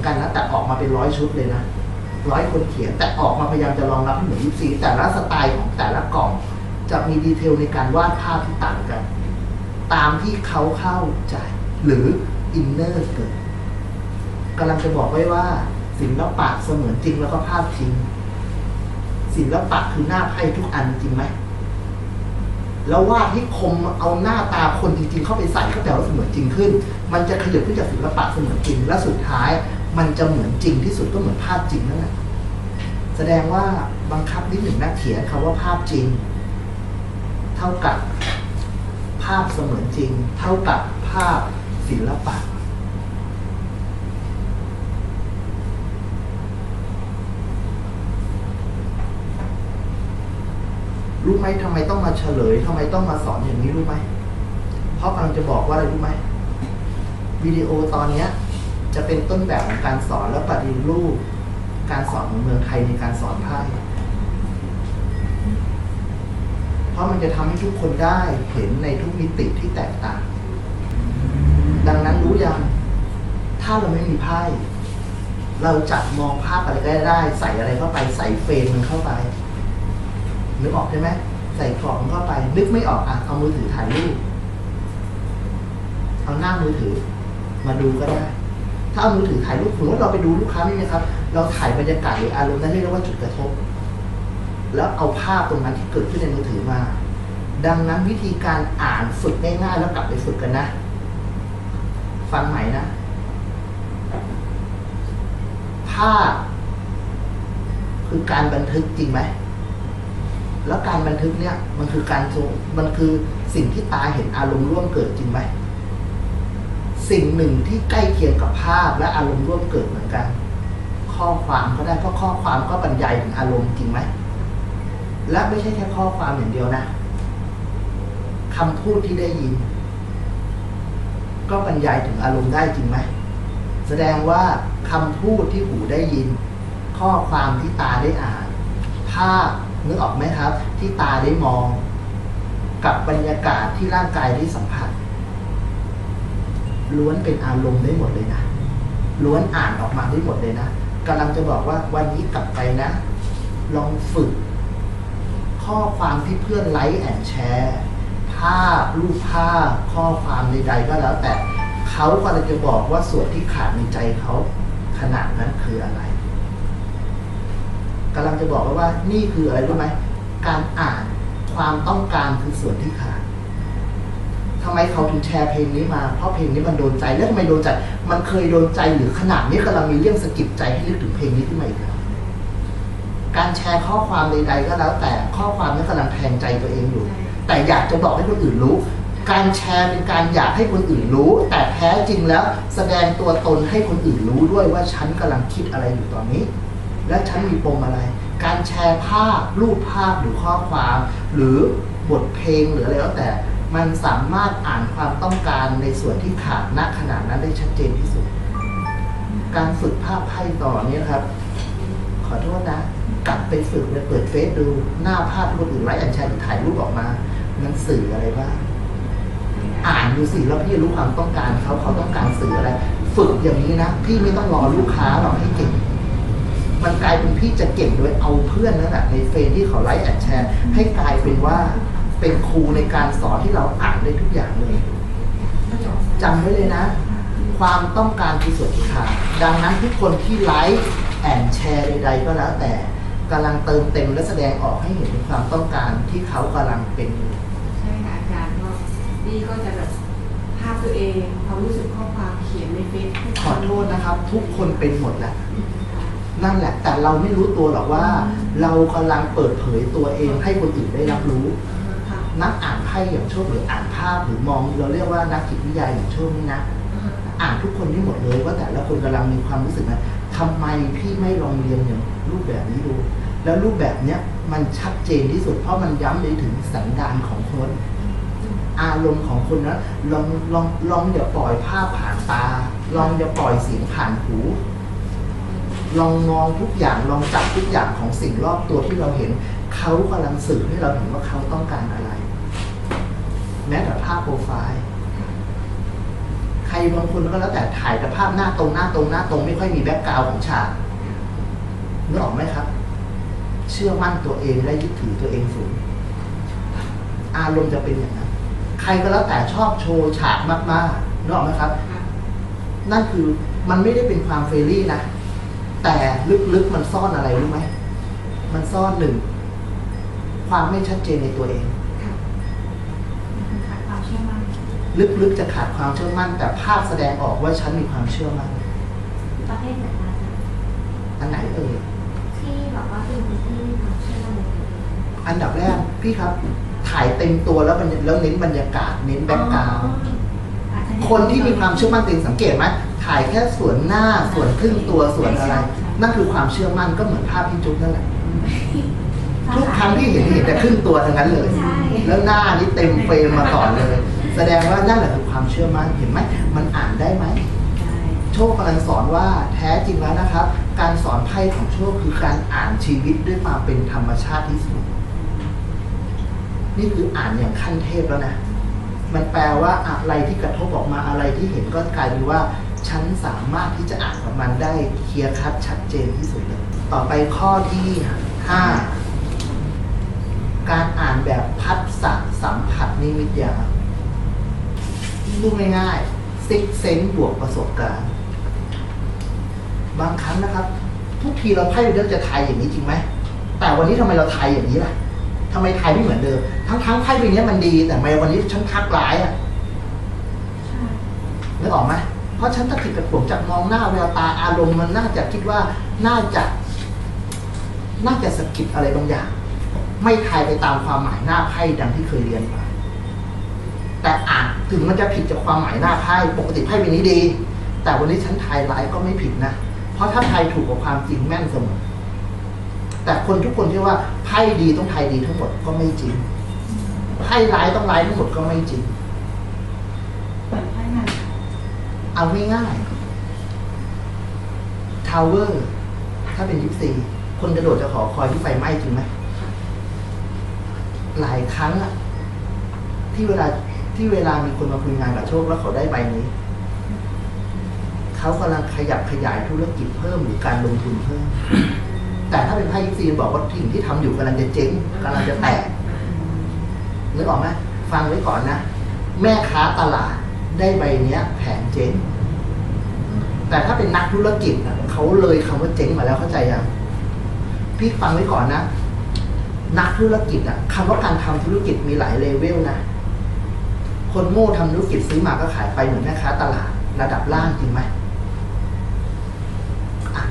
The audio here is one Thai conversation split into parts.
กันนะแต่ออกมาเป็น100 ชุดเลยนะ100 คนเขียนแต่ออกมาพยายามจะรองรับให้เหมือน24แต่ละสไตล์ของแต่ละกล่องจะมีดีเทลในการวาดภาพที่ต่างกันตามที่เขาเข้าใจหรืออินเนอร์เกิดกำลังจะบอกไว้ว่าศิลปะเสมือนจริงแล้วก็ภาพจริงศิลปะคือหน้าไพ่ทุกอันจริงไหมแล้ววาดให้คมเอาหน้าตาคนจริงๆเข้าไปใส่ก็แต่ว่าเสมือนจริงขึ้นมันจะขยับขึ้นจากศิลปะเสมือนจริงและสุดท้ายมันจะเหมือนจริงที่สุดก็เหมือนภาพจริงนั่นแหละแสดงว่าบังคับนิดหนึ่งนะเขียนคำว่าภาพจริงเท่ากับภาพเสมือนจริงเท่ากับภาพศิลปะรู้ไหมทำไมต้องมาเฉลยทำไมต้องมาสอนอย่างนี้รู้ไหมเพราะกำลังจะบอกว่าอะไรรู้ไหมวิดีโอตอนนี้จะเป็นต้นแบบของการสอนและปฏิรูปการสอนของเมืองไทยในการสอนไพ่เพราะมันจะทำให้ทุกคนได้เห็นในทุกมิติที่แตกต่างดังนั้นรู้ยังถ้าเราไม่มีไพ่เราจะมองภาพอะไรก็ได้ใส่อะไรเข้าไปใส่เฟรมมันเข้าไปนึกออกใช่ไหมใส่กรอบมันเข้าไปนึกไม่ออกอ่ะเอามือถือถ่ายรูปเอาหน้ามือถือมาดูก็ได้ถ้าเอามือถือถ่ายรูปสมมติเราไปดูลูกค้านี่นะครับเราถ่ายบรรยากาศหรืออารมณ์นั้นเรียกว่าจุดกระทบแล้วเอาภาพตรงนั้นที่เกิดขึ้นในมือถือมาดังนั้นวิธีการอ่านฝึกง่ายๆแล้วกลับไปฝึกกันนะฟังใหม่นะภาพคือการบันทึกจริงไหมแล้วการบันทึกเนี่ยมันคือมันคือสิ่งที่ตาเห็นอารมณ์ร่วมเกิดจริงไหมสิ่งหนึ่งที่ใกล้เคียงกับภาพและอารมณ์ร่วมเกิดเหมือนกันข้อความก็ได้เพราะข้อความก็บรรยายถึงอารมณ์จริงไหมและไม่ใช่แค่ข้อความอย่างเดียวนะคำพูดที่ได้ยินก็บรรยายถึงอารมณ์ได้จริงไหมแสดงว่าคำพูดที่หูได้ยินข้อความที่ตาได้อ่านภาพนึกออกไหมครับที่ตาได้มองกับบรรยากาศที่ร่างกายได้สัมผัสล้วนเป็นอารมณ์ได้หมดเลยนะล้วนอ่านออกมาได้หมดเลยนะกำลังจะบอกว่าวันนี้กลับไปนะลองฝึกข้อความที่เพื่อนไลค์แอนแชร์ภาพรูปภาพข้อความใดๆก็แล้วแต่เขากำลังจะบอกว่าส่วนที่ขาดในใจเขาขนาดนั้นคืออะไรกำลังจะบอกว่านี่คืออะไรรู้ไหมการอ่านความต้องการคือส่วนที่ขาดทำไมเขาถึงแชร์เพลงนี้มาเพราะเพลงนี้มันโดนใจแล้วทำไมโดนใจมันเคยโดนใจหรือขนาดนี้กำลังมีเรื่องสะกิดใจให้นึกถึงเพลงนี้ขึ้นมาอีกแล้วการแชร์ข้อความใดๆก็แล้วแต่ข้อความนี้กำลังแทงใจตัวเองอยู่แต่อยากจะบอกให้คนอื่นรู้การแชร์เป็นการอยากให้คนอื่นรู้แต่แท้จริงแล้วแสดงตัวตนให้คนอื่นรู้ด้วยว่าฉันกำลังคิดอะไรอยู่ตอนนี้และฉันมีปมอะไรการแชร์ภาพรูปภาพหรือข้อความหรือบทเพลงหรืออะไรแล้วแต่มันสามารถอ่านความต้องการในส่วนที่ขาดณขณะนั้นได้ชัดเจนที่สุดการฝึกภาพไพ่ต่อนี้ครับขอโทษนะกลับไปฝึกเลยเปิดเฟซดูหน้าภาพคนอื่นไลค์แอนแชร์ถ่ายรูปออกมามันสื่ออะไรบ้างอ่านดูสิแล้วพี่รู้ความต้องการเขาต้องการสื่ออะไรฝึกอย่างนี้นะพี่ไม่ต้องรอลูกค้าหรอกให้เก่งมันกลายเป็นพี่จะเก่งโดยเอาเพื่อนนั่นแหละในเฟซที่เขาไลค์แอนแชร์ให้กลายเป็นว่าเป็นครูในการสอนที่เราอ่านได้ทุกอย่างเลยจำไว้เลยนะความต้องการคือส่วนที่ขาดดังนั้นทุกคนที่ไลค์แอนแชร์ใดๆก็แล้วแต่กำลังเติมเต็มและแสดงออกให้เห็นถึงความต้องการที่เขากำลังเป็นอยู่ใช่ค่ะอาจารย์ก็นี่ก็จะแบบภาพตัวเองความรู้สึกข้อความเขียนในเฟซขอโทษนะครับทุกคนเป็นหมดแหละนั่นแหละแต่เราไม่รู้ตัวหรอกว่าเรากำลังเปิดเผยตัวเองให้คนอื่นได้รับรู้นักอ่านไพ่อย่างโชคหรืออ่านภาพหรือมองเราเรียกว่านักจิตวิทยาอย่างโชคนี่นะอ่านทุกคนได้หมดเลยว่าแต่ละคนกำลังมีความรู้สึกนะทำไมพี่ไม่ลองเรียนอย่างรูปแบบนี้ดูแล้วรูปแบบเนี้ยมันชัดเจนที่สุดเพราะมันย้ำได้ถึงสันดานของคนอารมณ์ของคนนะลองอย่าปล่อยภาพผ่านตาลองอย่าปล่อยเสียงผ่านหูลองมองทุกอย่างลองจับทุกอย่างของสิ่งรอบตัวที่เราเห็นเขากำลังสื่อให้เราเห็นว่าเขาต้องการอะไรแม้แต่ภาพโปรไฟล์ใคร บางคนก็แล้วแต่ถ่ายแต่ภาพหน้าตรงไม่ค่อยมีแบ็คกราวด์ของฉากนึกออกไหมครับ เชื่อมั่นตัวเองและยึดถือตัวเองสูงอารมณ์จะเป็นอย่างนั้นใครก็แล้วแต่ชอบโชว์ฉากมากๆนึกออกไหมครับ นั่นคือมันไม่ได้เป็นความเฟรนลี่นะแต่ลึกๆมันซ่อนอะไรรู้ไหมมันซ่อนหนึ่งความไม่ชัดเจนในตัวเอง ขาดความเชื่อมั่น ลึกๆจะขาดความเชื่อมั่นแต่ภาพแสดงออกว่าฉันมีความเชื่อมั่น ประเภทไหนคะ อันไหนเอ่ย ที่แบบว่าเป็นคนที่มีความเชื่อมั่นในตัวเอง อันดับแรกพี่ครับถ่ายเต็มตัวแล้วเน้นบรรยากาศเน้นแบ็คกราวด์คนที่มีความเชื่อมั่นตัวเองสังเกตไหมถ่ายแค่ส่วนหน้าส่วนครึ่งตัวส่วนอะไร นั่นคือความเชื่อมั่นก็เหมือนภาพพี่จุ๊บนั่นแหละทุกครั้งที่เห็นแต่ครึ่งตัวทั้งนั้นเลย แล้วหน้านี่เต็มเฟรมมาก่อนเลย แสดงว่านั่นแหละคือความเชื่อมั่นเห็นไหมมันอ่านได้ไหมโชคกำลังสอนว่าแท้จริงแล้วนะครับ การสอนไพ่ของโชคคือการอ่านชีวิตด้วยความเป็นธรรมชาติที่สุดนี่คืออ่านอย่างขั้นเทพแล้วนะมันแปลว่าอะไรที่กระทบออกมาอะไรที่เห็นก็กลายเป็นว่าฉันสามารถที่จะอ่านกับมันได้เคลียร์คัดชัดเจนที่สุดเลยต่อไปข้อที่ 5 การอ่านแบบพัฒสะสัมผัสนิมิตญาณพูดง่ายๆซิกเซนบวกประสบการณ์บางครั้งนะครับทุกทีเราไพ่เดิมจะทายอย่างนี้จริงไหมแต่วันนี้ทำไมเราทายอย่างนี้ล่ะทำไมทายไม่เหมือนเดิมทั้งไพ่ใบนี้มันดีแต่ทำไมวันนี้ฉันทักร้ายอ่ะนึกออกไหมเพราะฉันตะขิดตะขวงจากมองหน้าแววตาอารมณ์มันน่าจะคิดว่าน่าจะสะกิดอะไรบางอย่างไม่ทายไปตามความหมายหน้าไพ่ดังที่เคยเรียนมาแต่อ่านถึงมันจะผิดจากความหมายหน้าไพ่ปกติไพ่ใบนี้ดีแต่วันนี้ฉันทายร้ายก็ไม่ผิดนะเพราะถ้าทายถูกกับความจริงแม่นเสมอแต่คนทุกคนที่ว่าไพ่ดีต้องทายดีทั้งหมดก็ไม่จริงไพ่ร้ายต้องร้ายทั้งหมดก็ไม่จริง เหมือนไพ่มัน เอาง่ายๆทาวเวอร์ถ้าเป็น24คนกระโดดจะขอคอยที่ไฟไหม้จริงไหมหลายครั้งอะที่เวลามีคนมาคุยงานกับโชคแล้วเขาได้ใบนี้เขากำลังขยับขยายธุรกิจเพิ่มหรือการลงทุนเพิ่มแต่ถ้าเป็นไพ่24บอกว่าสิ่งที่ทำอยู่กำลังจะเจ๊งกำลังจะแตกนึกออกไหมฟังไว้ก่อนนะแม่ค้าตลาดได้ใบเนี้ยแผงเจ๊งแต่ถ้าเป็นนักธุรกิจนะเขาเลยคำว่าเจ๊งมาแล้วเข้าใจยังพี่ฟังไว้ก่อนนะนักธุรกิจอ่ะคำว่าการทำธุรกิจมีหลายเลเวลนะคนโง่ทำธุรกิจซื้อมาก็ขายไปเหมือนแม่ค้าตลาดระดับล่างจริงไหม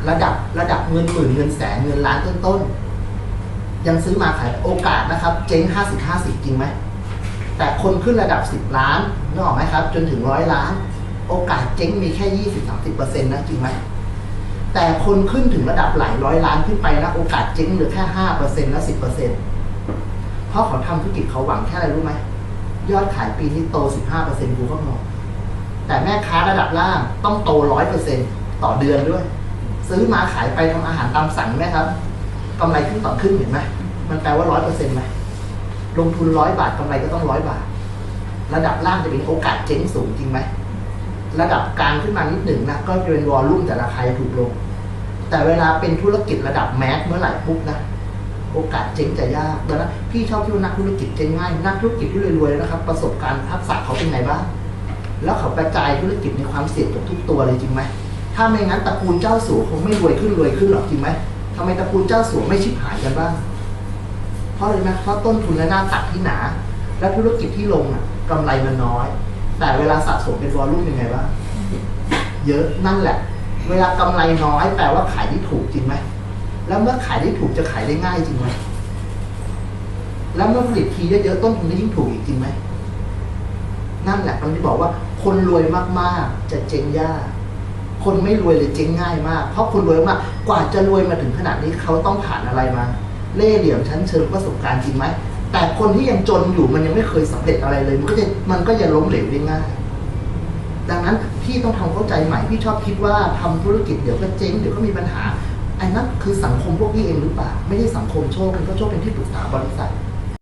ระดับเงินหมื่นเงินแสนเงินล้านต้นๆยังซื้อมาขายโอกาสนะครับเจ๊ง50-50จริงไหมแต่คนขึ้นระดับ10ล้านนึกออกไหมครับจนถึง100ล้านโอกาสเจ๊งมีแค่ 20-30% นะจริงไหมแต่คนขึ้นถึงระดับหลายร้อยล้านขึ้นไปนะโอกาสเจ๊งเหลือแค่ 5% และ 10% เพราะเขาทำธุรกิจเขาหวังแค่อะไรรู้ไหมยอดขายปีนี้โต 15% กูก็พอแต่แม่ค้าระดับล่างต้องโต 100% ต่อเดือนด้วยซื้อมาขายไปทำอาหารตามสั่งไหมครับกำไรขึ้นต่อขึ้นเห็นไหมมันแปลว่า 100% ไหมลงทุน100 บาทกำไรก็ต้อง100 บาทระดับล่างจะเป็นโอกาสเจ๊งสูงจริงไหมระดับกลางขึ้นมานิดหนึ่งนะก็จะเป็นวอลลุ่มแต่ราคาถูกลงแต่เวลาเป็นธุรกิจระดับแมสเมื่อไหร่ปุ๊บนะโอกาสเจ๊งจะยากดังนั้นพี่ชอบที่ว่านักธุรกิจเจ๊งง่ายนักธุรกิจที่รวยๆนะครับประสบการณ์ทักษะเขาเป็นไงบ้างแล้วเขากระจายธุรกิจในความเสี่ยงกับทุกตัวเลยจริงไหมถ้าไม่งั้นตระกูลเจ้าสัวคงไม่รวยขึ้นหรอกจริงไหมทำไมตระกูลเจ้าสัวไม่ชิบหายกันบ้างเพราะอะไรนะเพราะต้นทุนและหน้าตักที่หนาและธุรกิจที่ลงอ่ะกำไรมันน้อยแต่เวลาสะสมเป็นวอลลุ่มยังไงบ้างเยอะนั่นแหละเวลากำไรน้อยแปลว่าขายได้ถูกจริงไหมแล้วเมื่อขายได้ถูกจะขายได้ง่ายจริงไหมแล้วเมื่อผลิตทีเยอะๆต้นทุนก็ยิ่งถูกอีกจริงไหมนั่นแหละตรงที่บอกว่าคนรวยมากๆจะเจ๊งยากคนไม่รวยเลยเจ๊งง่ายมากเพราะคนรวยมากกว่าจะรวยมาถึงขนาดนี้เขาต้องผ่านอะไรมาเล่ห์เหลี่ยมชั้นเชิงประสบการณ์จริงไหมแต่คนที่ยังจนอยู่มันยังไม่เคยสำเร็จอะไรเลยมันก็จะล้มเหลวได้ง่ายดังนั้นพี่ต้องทำเข้าใจใหม่พี่ชอบคิดว่าทำธุรกิจเดี๋ยวก็เจ๊งเดี๋ยวก็มีปัญหาไอ้นั่นคือสังคมพวกพี่เองหรือเปล่าไม่ใช่สังคมโชคเป็นเพราะโชคเป็นที่ปรึกษาบริษัท